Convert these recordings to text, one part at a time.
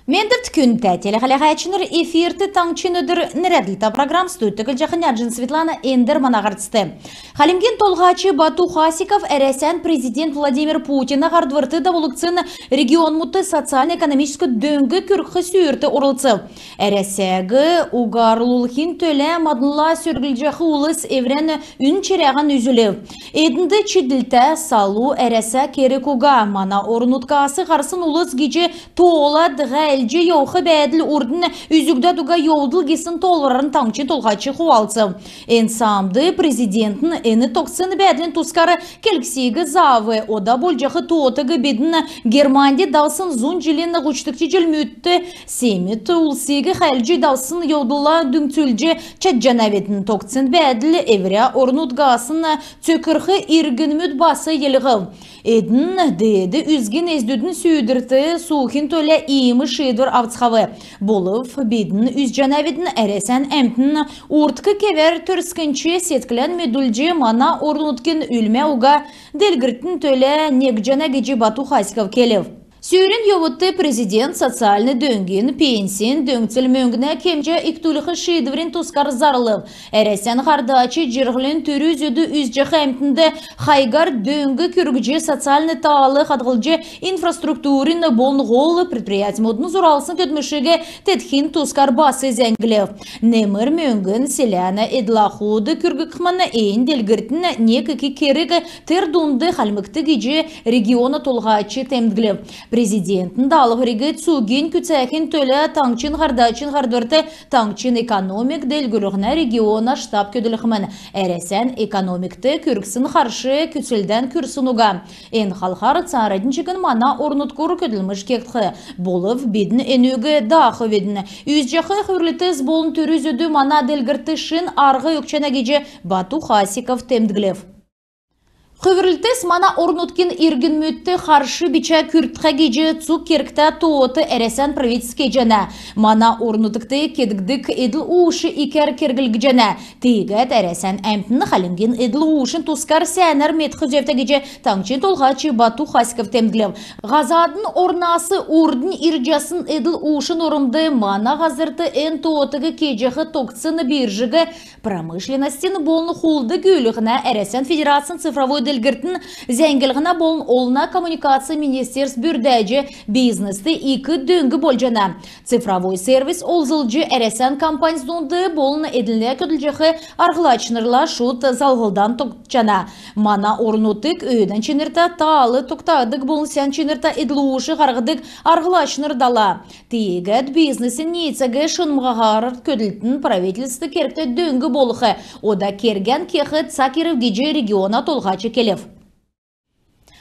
Мендерт күнті телехалағайчыныр эфирті таңчыныдыр нәреділті программ студтігіл жақын әржін Светлана Эндер манағыртысты. Халимген толғачы Бату Хасиков әрәсән президент Владимир Путина ғардвырты да болықцын регион мұтты социально-экономическі дөңгі күрқы сүйірті ұрылцы. Әрәсәгі уғарлулхин төлі мадынла сөргілжақы ұлыс еврен үн черяған үзілі. Едінді чеділті салу әрәсә керек уға мана орынуткасы қарсын ұлыс геже тоғыла дыға әлже еуқы бәділ ұрдың үзігді дуға еудыл кесін толырарын таңчын толғачы қуалцы. Энсамды президентін әні тоқсын бәділін тұскары келксегі завы, ода болжақы тоғытығы бедін Германде даусын зұн жилен ғучтықчы жылмүтті семет ұлсегі қәлжі даусын еудыла дүңтүлжі чәджанаветін тоқсын бәділ евря орнутғасын цөкірхі иргінмүт басы еліғыл. Эдін деді үзген ездудің сүйдірті суқын төлі иімі шедвар авцхавы. Болып бедін үзжанаветін әресен әмтін ұртқы кевер түрскінші сеткілен медулжі мана орнуткен үлме уға делгірттін төлі негжана геджі Бату Хасиков келев. Сүйрін йовытты президент социальный дөңген пенсиен дөңціл мөңгіне кемже иктулықы шедварин тускар зарылып. Әресен қардачы жырғылын түрі зөді үзжақы әмтінді хайгар дөңгі күргіже социальный тағалы қадғылжы инфраструктурин болын ғолы предприятие модын зұралысын көтмішіге тетхин тускар басы зәңгілев. Немір мөңгін селяна эдлахуды күргікманы әйін делгіртін некікі керегі тердунды қалмықты геже региона толғачы темдгілев. Президентін далық реге цуген күтсәкін төлі таңчын ғардачын ғардырты таңчын экономик делгіліғіне региона штаб көділіғімін. Әресен экономикті күрксін қаршы күтсілден күрсін ұға. Ән қалқар царадын жігін мана орнуткур көділміш кектқы. Болып бедін әнөгі дақы ведін. Үзжақы хүрлітіз болын түрі зөді мана делгірті шын арғы өкчана геже Бату Хасиков темдгілев. Хөвірлтес мана орнуткен иргін мүтті қаршы бича күртқа геже цук керкта туоты әресен правительский жана. Мана орнутыкты кедгдік еділ ушы икер кергілгі жана. Тегет әресен әмтіні қалимген еділ ушын тускар сәнер метқы зөфті геже таңчын толғачы Бату Хасиков темділев. Ғазадын орнасы урдын иржасын еділ ушын орымды мана ғазырты ән туотығы кежеғі тоқсыны биржігі промышленностен болын хулды гүліғіне әресен федерациян цифровой делгіртін зәңгілғіна болын олына коммуникация министерс бүрдәжі бизнесті екі дөңгі болжана. Цифровой сервис олзылжы әресен компаниясынды болын еділіне көділжіғі арғылачынырла шут залғылдан тоқчана. Мана орнутық өйден ченірта таалы тоқтадық болын сән ченірта еділушы қарғыдық арғылачынырдала. Тегет бизнесін нейцегі шынмғағар көділтін правительсті керікті дөңгі болығы. Ода керген кеқі цакерів геже региона толғачы келев.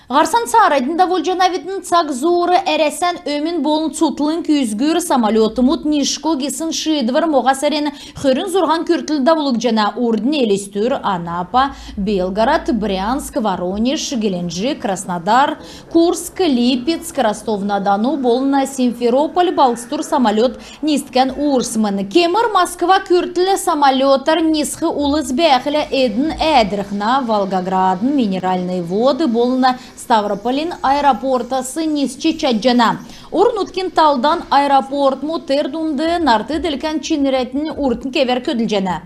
Ғарсан сарайдында волжанаветін цак зоры әресен өмін болын цутлын күзгүр самолетымут нишко кесін шидвар моғасарен хүрін зұрған күртілді болық жана урдын елестүр Анапа, Белгород, Брянск, Воронеж, Геленджик, Краснодар, Курск, Липецк, Ростов-на-Дону болына Симферополь, Балстур самолет нисткен урсмын. Кемір Москва күртілі самолетар нисхы улыз бәқілі әдін әдіріхна Волгоградын минеральный воды болына Ставрополин аэропортасы нисче чаджана. Орнуткен талдан аэропорт мутердунды нарты ділкен чиніретін уртын кевер көділжана.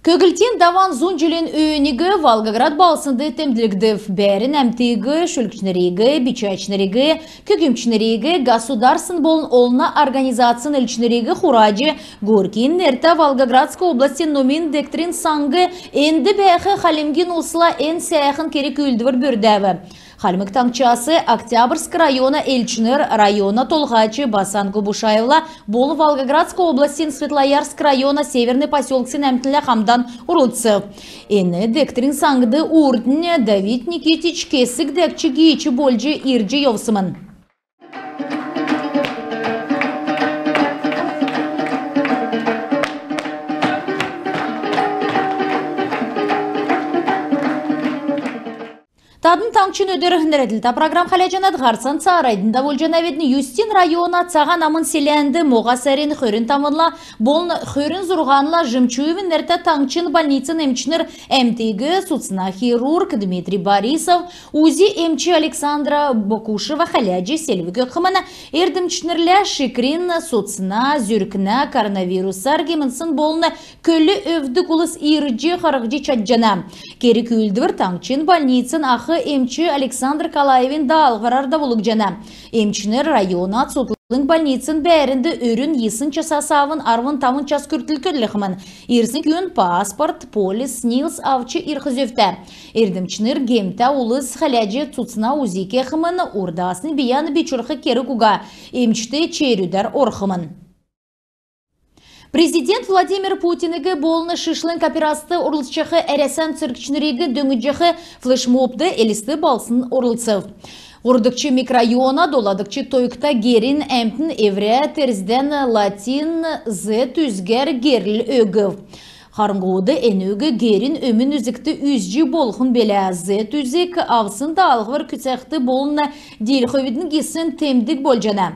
Көгілтен даван зун жилен өйінігі Волгоград балсынды темділігдів. Бәрін әмтегі, шөлкшінерегі, бичачнерегі, көгімчнерегі, государсын болын олына организациян әлчнерегі Хураджи, Горкин, Нерта, Волгоградская области номин дектрин саңғы әнді бәқі қалемген осыла ән сәйіқін керек өлдівір бүрдәві. Халмык таңчасы Октябрьск района Эльчнер района Толгачи Басан Губушаевла бол Волгоградской области Светлоярск района Северный поселок Синамтля Хамдан Урудцев. Эне дектрин саңды урдне Давид Никитич кесік дәкчі гейчі болжы ирджі евсымын. Тадын таңчын өдір нәреділді программ қаляжанат ғарсан сарайдында болжанаведін Юстин района цаған амын селенді моғасарин хөрін тамынла, болын хөрін зұрғанла жымчуевін нәрті таңчын больницын эмчінір әмтегі суцына хирург Дмитрий Борисов, узи эмчі Александра Бокушева қаляжы селвігі қымана ердімчінірлі шикрин суцына зүркіна коронавирусар гемінсін болыны көлі өвді құлыс ирджи қарықжы чаджана. Кері күлдівір таңчын больницын ақы эмчі Александр Калаевин да алғырарда болук жана. Эмчінер района Цутлың больницын бәрінді өрін есын часасавын арвын тамын час күртілкірліқімін. Ирсін күн паспорт, полис, снилс авчы ирхізөфті. Эрдімчінер гемта улыс халяджы цуцына узике қымын урдасын бияны бечурқы кері куга. Эмчіті черюдар орқымын. Президент Владимир Путинігі болыны шышлын кооперасты орлычықы әресен циркчінірегі дөңіджіқі флешмобды әлісті балсын орлыцев. Ордыкчы микрорайона доладыкчы тойкта герин әмтін евре терзден латин з түзгер герлі өгів. Харыңғуды әнөгі герин өмін үзікті үзжі болғын белі з түзік авсын да алғыр күцәқті болыны дейлховидін кесін темдік болжана.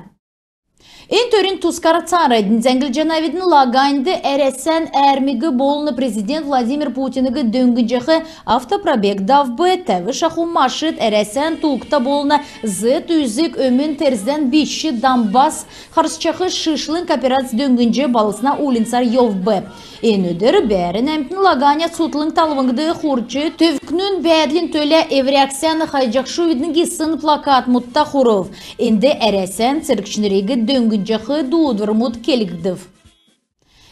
En törün Tuskar Tsaray'dın zengil canavidin Lagay'ndı eresen ermigi bolunu Prezident Vladimir Putin'igi döngüncəxi avtoprobeg davbı təvi şaxu maşıt eresen tuğukta bolunu zıt üzük ömün terzden biçi dambas xarşçaxı şışlın kooperats döngüncə balısına ulinsar yovbı. En ödür bərin əmtin Laganya sutlın talvıngdı xurçı tövkünün bədlin tölə evreaksiyanı xaycaqşı vidin gisin plakat mutta xurov. Endi eresen sirkçinirigi döngüncəxi duudvırmut kelikdiv.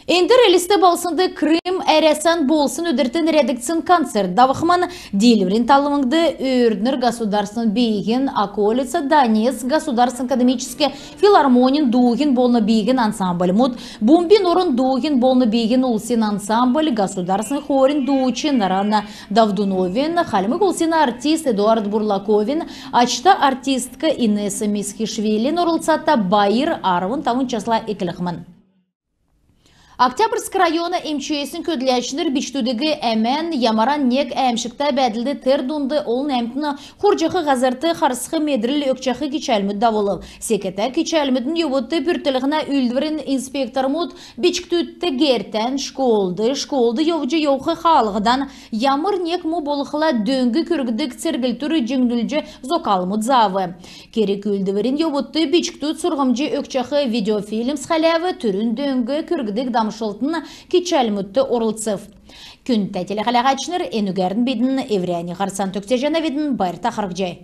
Ендір әлісті балсынды Крым әресен болсын өдіртін редакцин концерт давықман дейліврин талымыңды өрднір государствен бейген околица Донецк государствен академический филармонин дуғын болны бейген ансамбль мұд, бомбин орын дуғын болны бейген улсин ансамбль государствен хорин дуучи Нарана Давдуновин, халімік улсин артист Эдуард Бурлаковин, ачта артистка Инесса Мисхишвилин орылсатта байыр арвын тавын часла екіліқман. Октябрьск районы МЧС'in ködüləşinir biçtüdügü əmən yamaran nek əmşikta bədildi terdundu olun əmtini xurcaqı ғazartı xarısqı medril ökçaqı kiçəlmüd davılıb. Sekete kiçəlmüdün yuvuddu pürtülüğüne üldvirin inspektormud biçtüdü gerten şkoldu yovcu yovqı xalığıdan yamır nek mu bolıqla döngü kürgüdük sergiltürü cüngdülcü zokalmud zavı. Kerik üldvirin yuvuddu biçtüd surğımcı ökçaqı videofilm sxaləvi türün döngü kürgüdük Шылтын кичәлмүтті орылцев. Күн тәтелі қалаға чыныр, әнігерін бедін, еврияни ғарсан төксе жана бедін байырта қырық жай.